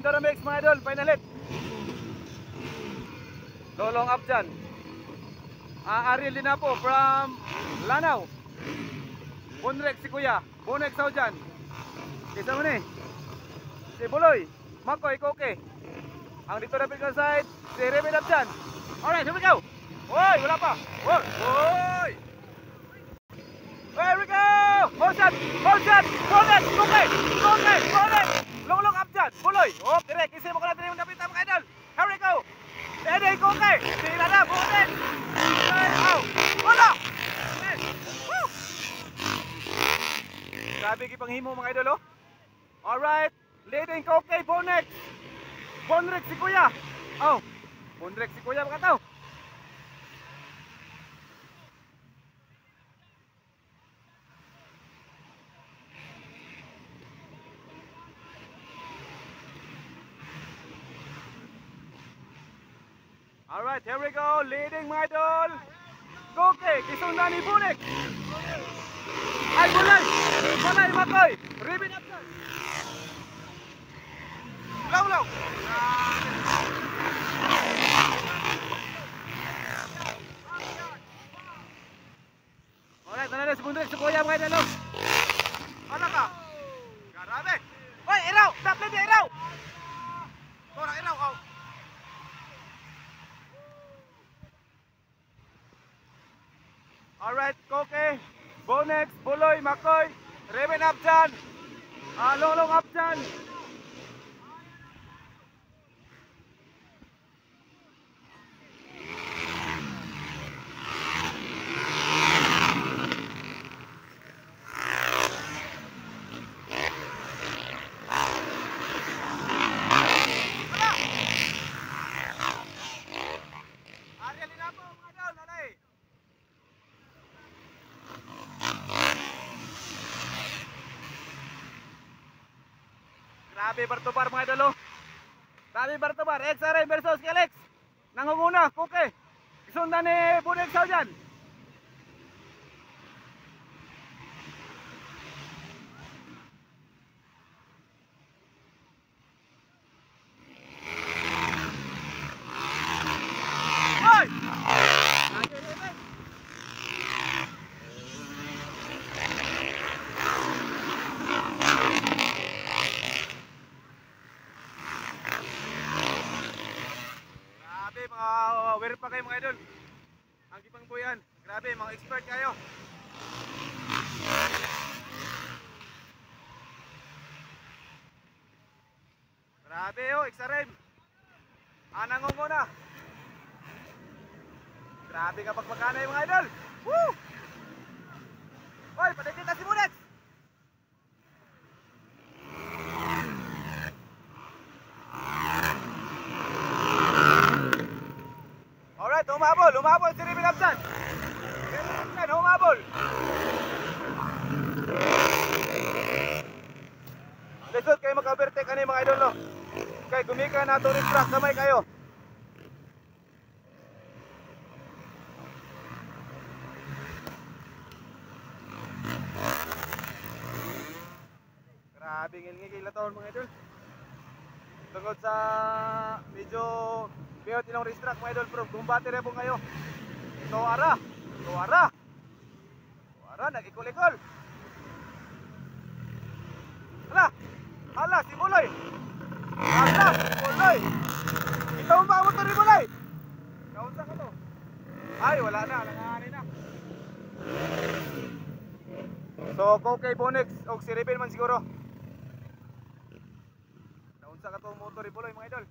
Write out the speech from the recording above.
Enduromex mga idol, final hit. Lolong up dyan. Ariel Dinapo from Lanao. Bonrex si Kuya. Bonex ako dyan. Isa mo ni si Buloy, Makoy, Koke. Ang dito na pinag side, si Reben up dyan. Alright, here we go. Oy, wala pa. Oy. Here we go. Hold shot. Bonex, Koke. Bonex. Long up dyan. Buloy. Oh, direct. Isi mo ko natin yung napita mga idol. Here we go. Eday, Koke. Sila na, Bonex. Wala. Grabe kipang himo mga idol, oh. Alright, leading Koke, Bonex. Bonrex si Kuya. Oh, Bonrex si Kuya mga tao. Alright, here we go, leading mga idol. Koke, kisundan ni Bonex. Ay, Bulay, Makoy, Reben up dyan. Law. Alright, nanalo si Bonrex si Kuya mga idol. Ano ka? Grabe. Hoy, iraw, dapat na iraw. Torang iraw, oh. Alright, Koke, Bonex, Buloy, Makoy, Reben up dyan. Lolong up dyan. Ariel Dinapo, mga idol, nanay. Grabe Bartobar mga idol, oh. Grabe Bartobar, XRM versus Kelex. Nangunguna, Koke. Isundan ni Bonex ako dyan. Hoy! Mga aware pa kayo mga idol. Ang kipang buyan. Grabe, mga expert kayo. Grabe, oh, XRM. Nangunguna. Grabe kapag magkanay mga idol. Woo! Hoy, padagkita si Bonex. Alright, humabol si Reben Absan. Humabol. Lisod kayo mag-overtake ani mga idol, no? Kay gumika na ito rin track, kamay kayo. Grabe ngil-ngil na taon mga idol. Tungkol sa medyo biyot ilang racetrack mga idol, pero kumbate rin po kayo. Tuara, nag-ikol-ikol. Hala, si Buloy. Ito ang mga motor ni Buloy. Kaunsa ka to? Ay, wala na, nangaani na. So, Koke, Bonex, o si Reben man siguro. Kaunsa ka to ang motor ni Buloy mga idol.